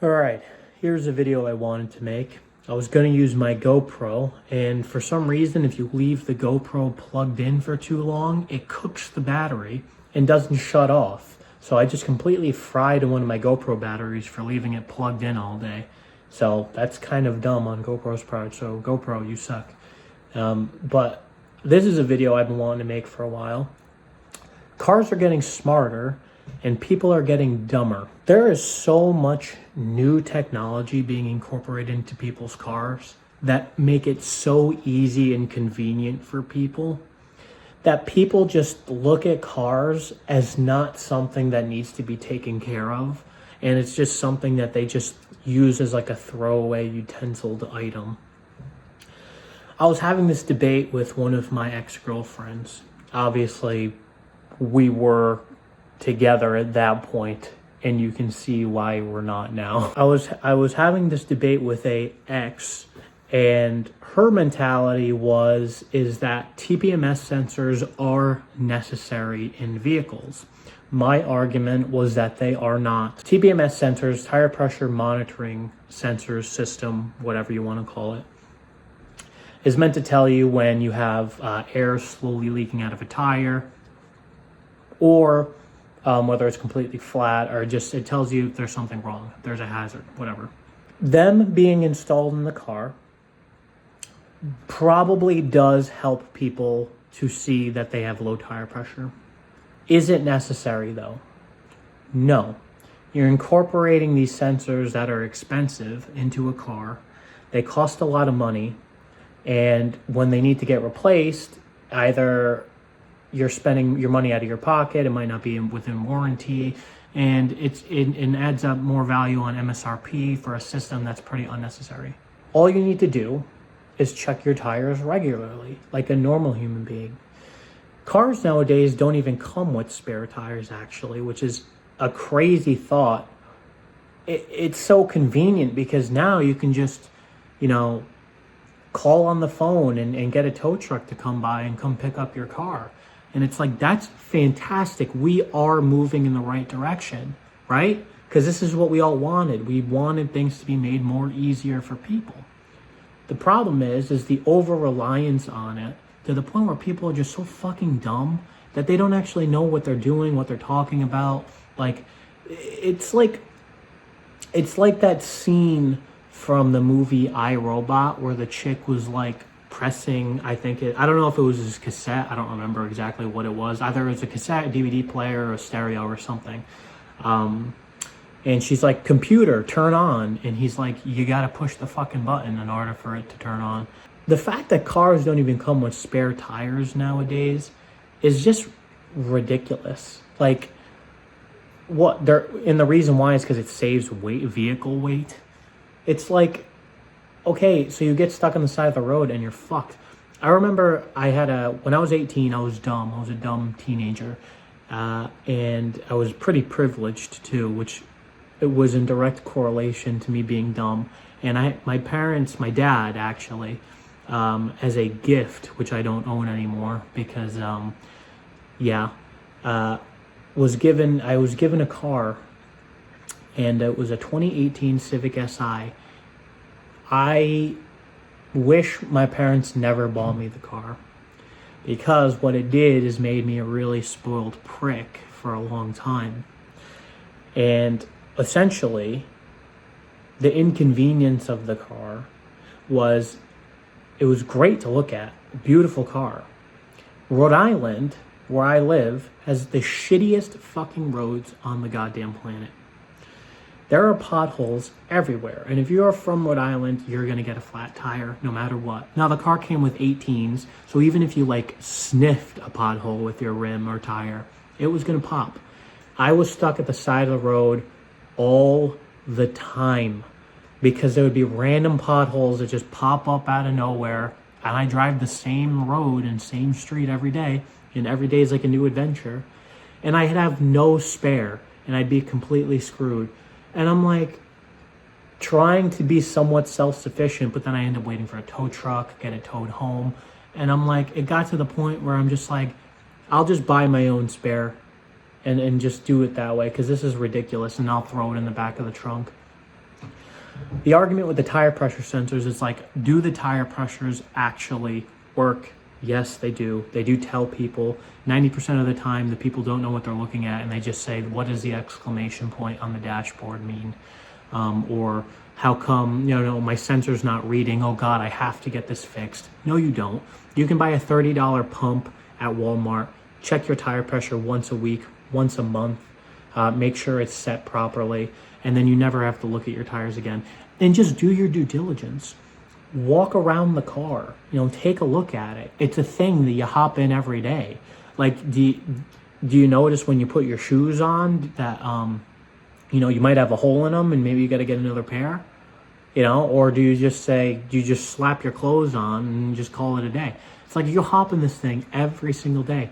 Alright, here's a video I wanted to make. I was going to use my GoPro, and for some reason, if you leave the GoPro plugged in for too long, it cooks the battery and doesn't shut off. So I just completely fried one of my GoPro batteries for leaving it plugged in all day. So that's kind of dumb on GoPro's part, so GoPro, you suck. But this is a video I've been wanting to make for a while. Cars are getting smarter and people are getting dumber. There is so much new technology being incorporated into people's cars that make it so easy and convenient for people that people just look at cars as not something that needs to be taken care of. And it's just something that they just use as like a throwaway utensiled item. I was having this debate with one of my ex-girlfriends. Obviously, we were together at that point, and you can see why we're not now. I was having this debate with a ex, and her mentality is that TPMS sensors are necessary in vehicles. My argument was that they are not. TPMS sensors, tire pressure monitoring sensors system, whatever you want to call it, is meant to tell you when you have air slowly leaking out of a tire, or whether it's completely flat, or just it tells you if there's something wrong, if there's a hazard, whatever. Them being installed in the car probably does help people to see that they have low tire pressure. Is it necessary though? No. You're incorporating these sensors that are expensive into a car. They cost a lot of money, and when they need to get replaced, either you're spending your money out of your pocket, it might not be within warranty, and it adds up more value on MSRP for a system that's pretty unnecessary. All you need to do is check your tires regularly, like a normal human being. Cars nowadays don't even come with spare tires, actually, which is a crazy thought. It's so convenient because now you can just, call on the phone and get a tow truck to come by and come pick up your car. And it's like, that's fantastic. We are moving in the right direction, right? Because this is what we all wanted. We wanted things to be made more easier for people. The problem is the over-reliance on it, to the point where people are just so fucking dumb that they don't actually know what they're doing, what they're talking about. Like, it's like that scene from the movie I, Robot, where the chick was like pressing, I don't know if it was his cassette, I don't remember exactly what it was. Either it was a cassette, a DVD player, or a stereo or something. And she's like, computer, turn on. And he's like, you gotta push the fucking button in order for it to turn on. The fact that cars don't even come with spare tires nowadays is just ridiculous. Like, and the reason why is because it saves vehicle weight. It's like, okay, so you get stuck on the side of the road and you're fucked. I remember when I was 18, I was dumb. I was a dumb teenager. And I was pretty privileged too, which it was in direct correlation to me being dumb. And my dad actually, as a gift, which I don't own anymore because, I was given a car, and it was a 2018 Civic Si. I wish my parents never bought me the car, because what it did is made me a really spoiled prick for a long time. And essentially, the inconvenience of the car was, it was great to look at, beautiful car. Rhode Island, where I live, has the shittiest fucking roads on the goddamn planet. There are potholes everywhere, and if you're from Rhode Island, you're gonna get a flat tire no matter what. Now, the car came with 18s, so even if you sniffed a pothole with your rim or tire, it was gonna pop. I was stuck at the side of the road all the time because there would be random potholes that just pop up out of nowhere, and I drive the same road and same street every day, and every day is like a new adventure, and I'd have no spare, and I'd be completely screwed. And I'm like trying to be somewhat self-sufficient, but then I end up waiting for a tow truck, get it towed home. And I'm like, it got to the point where I'm just like, I'll just buy my own spare and just do it that way, because this is ridiculous, and I'll throw it in the back of the trunk. The argument with the tire pressure sensors is like, do the tire pressures actually work? Yes, they do. They do tell people. 90% of the time, the people don't know what they're looking at, and they just say, what does the exclamation point on the dashboard mean? Or how come, my sensor's not reading? Oh God, I have to get this fixed. No, you don't. You can buy a $30 pump at Walmart, check your tire pressure once a week, once a month, make sure it's set properly, and then you never have to look at your tires again. And just do your due diligence. Walk around the car, take a look at it. It's a thing that you hop in every day. Like, do you notice when you put your shoes on that, you might have a hole in them and maybe you got to get another pair, or do you just slap your clothes on and just call it a day? It's like you hop in this thing every single day.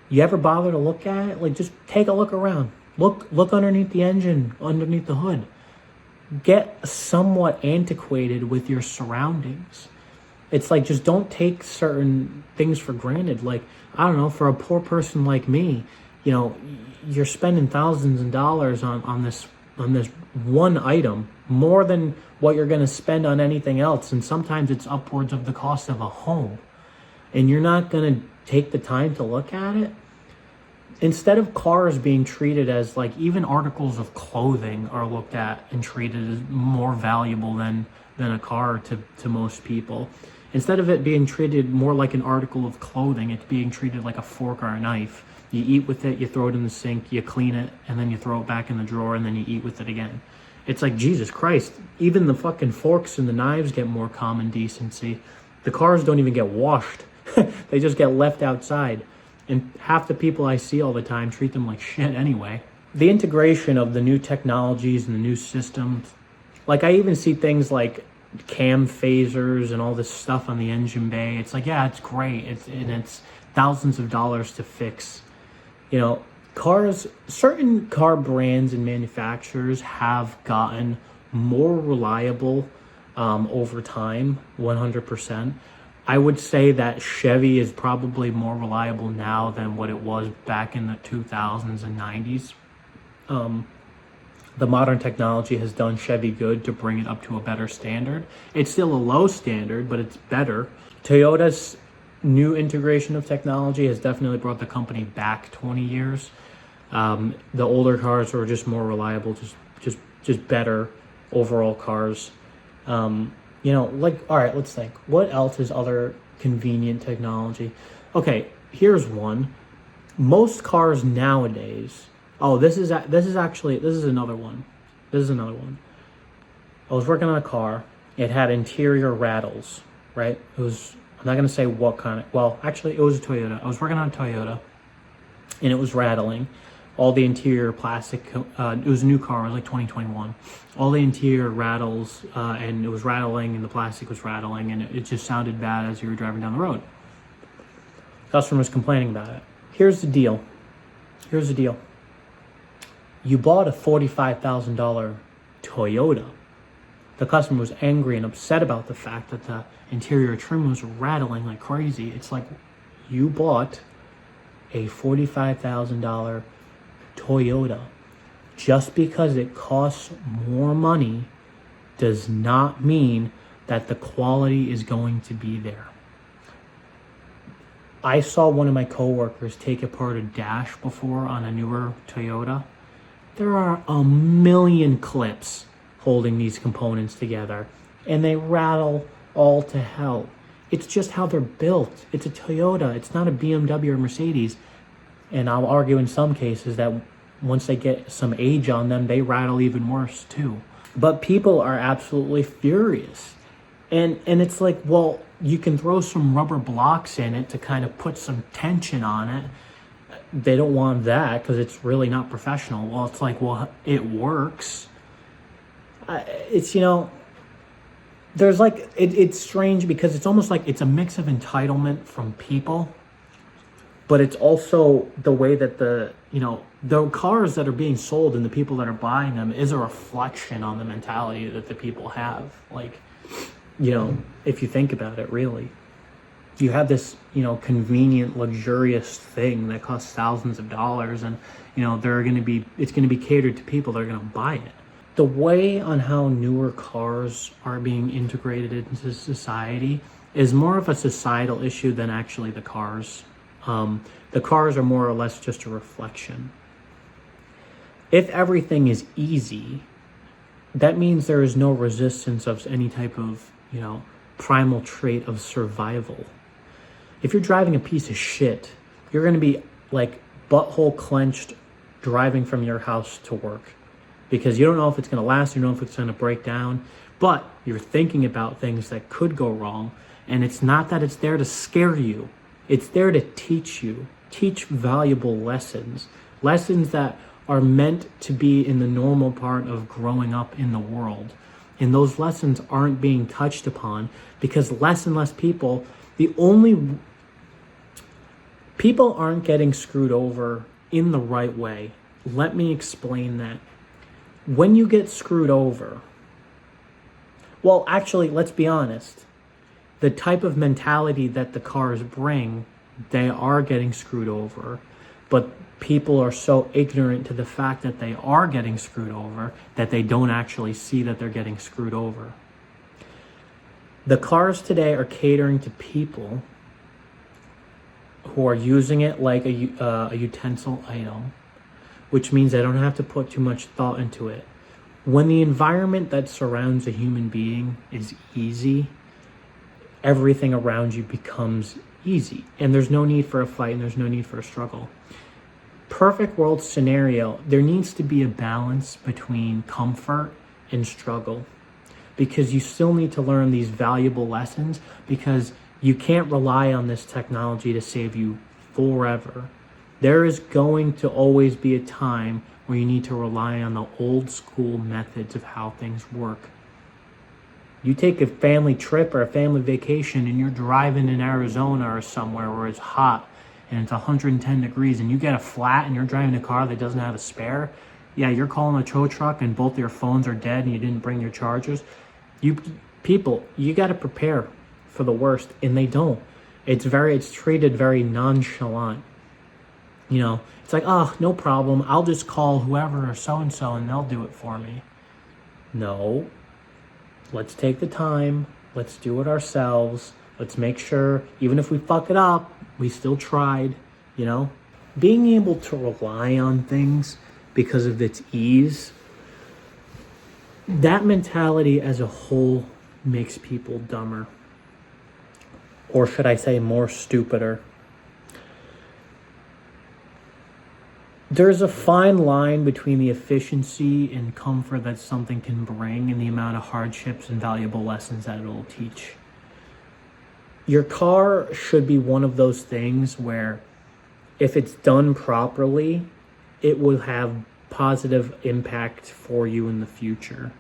You ever bother to look at it? Like, just take a look around. Look underneath the engine, underneath the hood. Get somewhat antiquated with your surroundings. It's like, just don't take certain things for granted. Like, I don't know, for a poor person like me, you're spending thousands of dollars on this one item, more than what you're going to spend on anything else. And sometimes it's upwards of the cost of a home. And you're not going to take the time to look at it. Instead of cars being treated as, like, even articles of clothing are looked at and treated as more valuable than a car to most people. Instead of it being treated more like an article of clothing, it's being treated like a fork or a knife. You eat with it, you throw it in the sink, you clean it, and then you throw it back in the drawer, and then you eat with it again. It's like, Jesus Christ, even the fucking forks and the knives get more common decency. The cars don't even get washed. They just get left outside. And half the people I see all the time treat them like shit anyway. The integration of the new technologies and the new systems, like, I even see things like cam phasers and all this stuff on the engine bay. It's like, yeah, it's great. It's thousands of dollars to fix. Certain car brands and manufacturers have gotten more reliable over time, 100%. I would say that Chevy is probably more reliable now than what it was back in the 2000s and 90s. The modern technology has done Chevy good to bring it up to a better standard. It's still a low standard, but it's better. Toyota's new integration of technology has definitely brought the company back 20 years. The older cars were just more reliable, just better overall cars. All right, let's think. What else is other convenient technology? Okay, here's one. Most cars nowadays. Oh, this is another one. I was working on a car. It had interior rattles, right? I'm not gonna say what kind of. Well, actually, it was a Toyota. I was working on a Toyota, and it was rattling. All the interior plastic, it was a new car, it was like 2021. All the interior rattles, and it was rattling, and the plastic was rattling, and it just sounded bad as you were driving down the road. Customer was complaining about it. Here's the deal. You bought a $45,000 Toyota. The customer was angry and upset about the fact that the interior trim was rattling like crazy. It's like, you bought a $45,000 Toyota. Just because it costs more money does not mean that the quality is going to be there. I saw one of my coworkers take apart a dash before on a newer Toyota. There are a million clips holding these components together, and they rattle all to hell. It's just how they're built. It's a Toyota. It's not a BMW or Mercedes. And I'll argue in some cases that once they get some age on them, they rattle even worse too. But people are absolutely furious. And it's like, well, you can throw some rubber blocks in it to kind of put some tension on it. They don't want that because it's really not professional. Well, it's like, well, it works. There's like, it's strange because it's almost like it's a mix of entitlement from people, but it's also the way that the cars that are being sold and the people that are buying them is a reflection on the mentality that the people have. Like, if you think about it, really, you have this, convenient, luxurious thing that costs thousands of dollars, and it's going to be catered to people that are going to buy it. the way on how newer cars are being integrated into society is more of a societal issue than actually the cars. The cars are more or less just a reflection. If everything is easy, that means there is no resistance of any type of, primal trait of survival. If you're driving a piece of shit, you're going to be like butthole clenched driving from your house to work because you don't know if it's going to last, you don't know if it's going to break down, but you're thinking about things that could go wrong. And it's not that it's there to scare you. It's there to teach you, teach valuable lessons that are meant to be in the normal part of growing up in the world. And those lessons aren't being touched upon because less and less people, people aren't getting screwed over in the right way. Let me explain that. When you get screwed over, well, actually, let's be honest. The type of mentality that the cars bring, they are getting screwed over. But people are so ignorant to the fact that they are getting screwed over that they don't actually see that they're getting screwed over. The cars today are catering to people who are using it like a utensil item, which means they don't have to put too much thought into it. When the environment that surrounds a human being is easy, everything around you becomes easy. And there's no need for a fight and there's no need for a struggle. Perfect world scenario, there needs to be a balance between comfort and struggle because you still need to learn these valuable lessons because you can't rely on this technology to save you forever. There is going to always be a time where you need to rely on the old school methods of how things work. You take a family trip or a family vacation and you're driving in Arizona or somewhere where it's hot and it's 110 degrees and you get a flat and you're driving a car that doesn't have a spare. Yeah, you're calling a tow truck and both your phones are dead and you didn't bring your chargers. You got to prepare for the worst, and they don't. It's treated very nonchalant. It's like, oh, no problem. I'll just call whoever or so-and-so and they'll do it for me. No. Let's take the time. Let's do it ourselves. Let's make sure, even if we fuck it up, we still tried, Being able to rely on things because of its ease, that mentality as a whole makes people dumber. Or should I say more stupider. There's a fine line between the efficiency and comfort that something can bring and the amount of hardships and valuable lessons that it'll teach. Your car should be one of those things where if it's done properly, it will have positive impact for you in the future.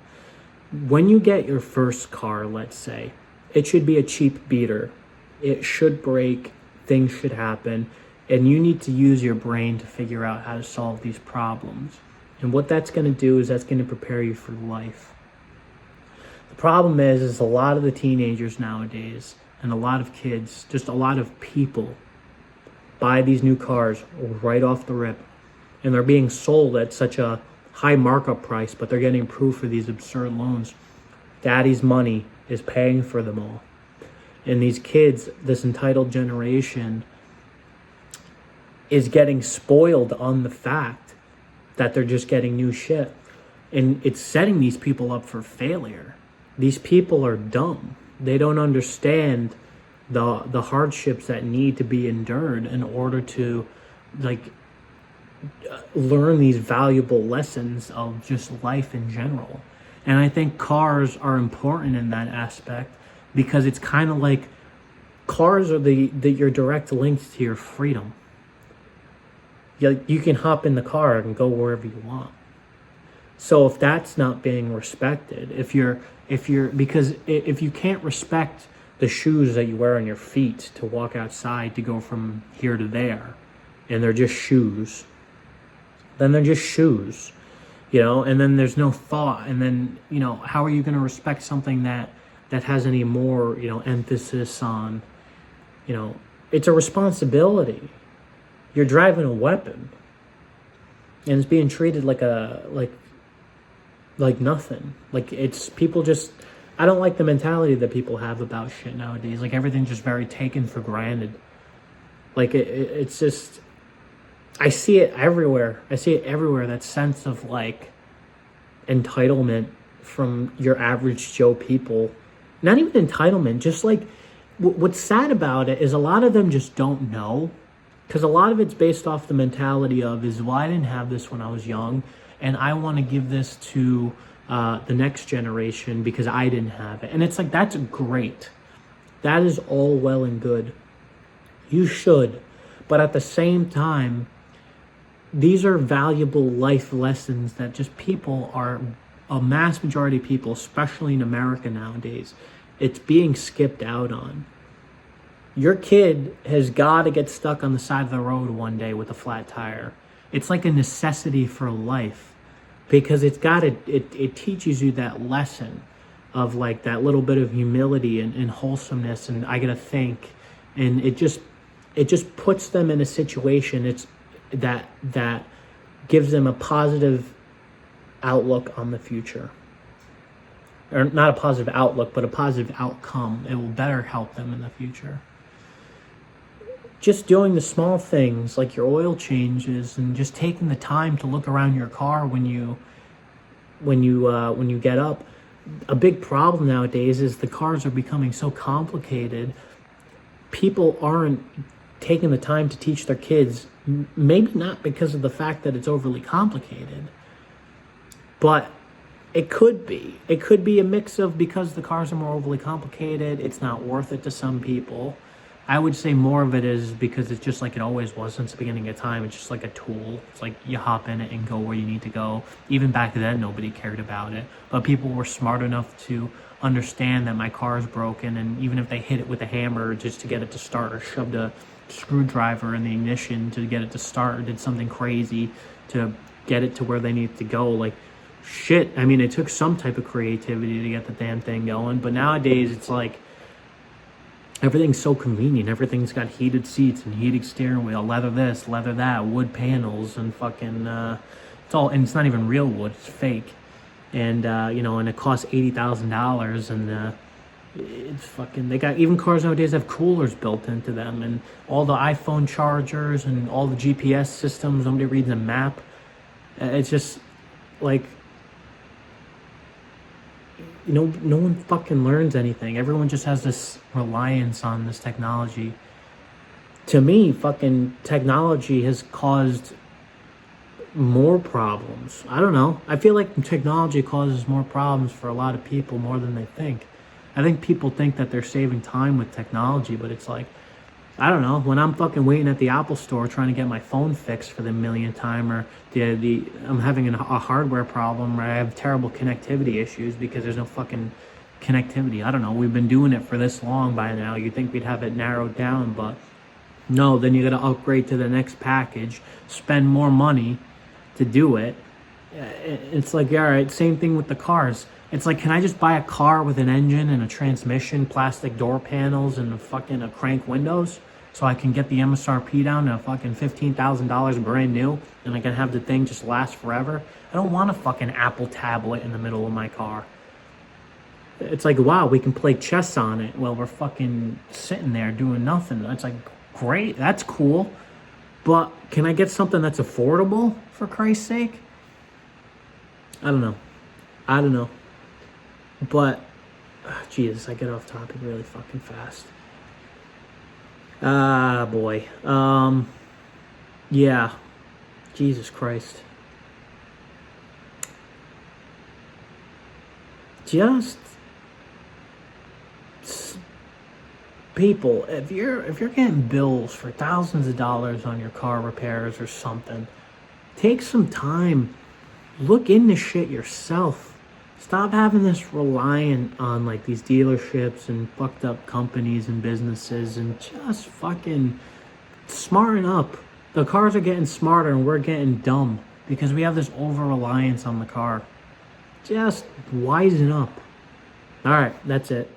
When you get your first car, let's say, it should be a cheap beater. It should break, things should happen, and you need to use your brain to figure out how to solve these problems. And what that's going to do is that's going to prepare you for life. The problem is a lot of the teenagers nowadays and a lot of kids, just a lot of people buy these new cars right off the rip. And they're being sold at such a high markup price, but they're getting approved for these absurd loans. Daddy's money is paying for them all. And these kids, this entitled generation, is getting spoiled on the fact that they're just getting new shit. And it's setting these people up for failure. These people are dumb. They don't understand the hardships that need to be endured in order to learn these valuable lessons of just life in general. And I think cars are important in that aspect because it's kind of like cars are your direct links to your freedom. You can hop in the car and go wherever you want. So if that's not being respected, if you can't respect the shoes that you wear on your feet to walk outside to go from here to there, and they're just shoes, then they're just shoes, and then there's no thought. And then, how are you going to respect something that has any more, emphasis on, it's a responsibility. You're driving a weapon and it's being treated like like nothing. Like it's people just, I don't like the mentality that people have about shit nowadays. Like everything's just very taken for granted. Like it's just, I see it everywhere. I see it everywhere. That sense of like entitlement from your average Joe people. Not even entitlement, just like what's sad about it is a lot of them just don't know. Because a lot of it's based off the mentality of is, well, I didn't have this when I was young, and I want to give this to the next generation because I didn't have it. And it's like, that's great. That is all well and good. You should. But at the same time, these are valuable life lessons that just people are, a mass majority of people, especially in America nowadays, it's being skipped out on. Your kid has got to get stuck on the side of the road one day with a flat tire. It's like a necessity for life because it teaches you that lesson of like that little bit of humility and wholesomeness, and I got to think, and it just puts them in a situation that gives them a positive outlook on the future. Or not a positive outlook, but a positive outcome. It will better help them in the future. Just doing the small things like your oil changes and just taking the time to look around your car when you get up. A big problem nowadays is the cars are becoming so complicated. People aren't taking the time to teach their kids, maybe not because of the fact that it's overly complicated, but it could be. It could be a mix of because the cars are more overly complicated, it's not worth it to some people. I would say more of it is because it's just like it always was since the beginning of time. It's just like a tool. It's like you hop in it and go where you need to go. Even back then, nobody cared about it. But people were smart enough to understand that my car is broken, and even if they hit it with a hammer just to get it to start, or shoved a screwdriver in the ignition to get it to start, or did something crazy to get it to where they need to go, like shit. I mean, it took some type of creativity to get the damn thing going. But nowadays, it's like everything's so convenient. Everything's got heated seats and heated steering wheel, leather this, leather that, wood panels, and fucking it's all, and it's not even real wood, it's fake. And and it costs $80,000, and it's fucking, they got, even cars nowadays have coolers built into them, and all the iPhone chargers and all the GPS systems, nobody reads a map. It's just like, no one fucking learns anything. Everyone just has this reliance on this technology. To me, fucking technology has caused more problems. I don't know. I feel like technology causes more problems for a lot of people more than they think. I think people think that they're saving time with technology, but it's like, I don't know, when I'm fucking waiting at the Apple store trying to get my phone fixed for the millionth time, or I'm having a hardware problem, or I have terrible connectivity issues because there's no fucking connectivity. I don't know, we've been doing it for this long by now. You'd think we'd have it narrowed down, but no, then you gotta upgrade to the next package, spend more money to do it. It's like, all right, same thing with the cars. It's like, can I just buy a car with an engine and a transmission, plastic door panels, and a crank windows, so I can get the MSRP down to fucking $15,000 brand new, and I can have the thing just last forever? I don't want a fucking Apple tablet in the middle of my car. It's like, wow, we can play chess on it while we're fucking sitting there doing nothing. It's like, great, that's cool, but can I get something that's affordable, for Christ's sake? I don't know. But, Jesus, I get off topic really fucking fast. Boy. Yeah. Jesus Christ. Just people, if you're getting bills for thousands of dollars on your car repairs or something, take some time, look into shit yourself. Stop having this reliant on like these dealerships and fucked up companies and businesses, and just fucking smarten up. The cars are getting smarter and we're getting dumb because we have this over-reliance on the car. Just wisen up. All right, that's it.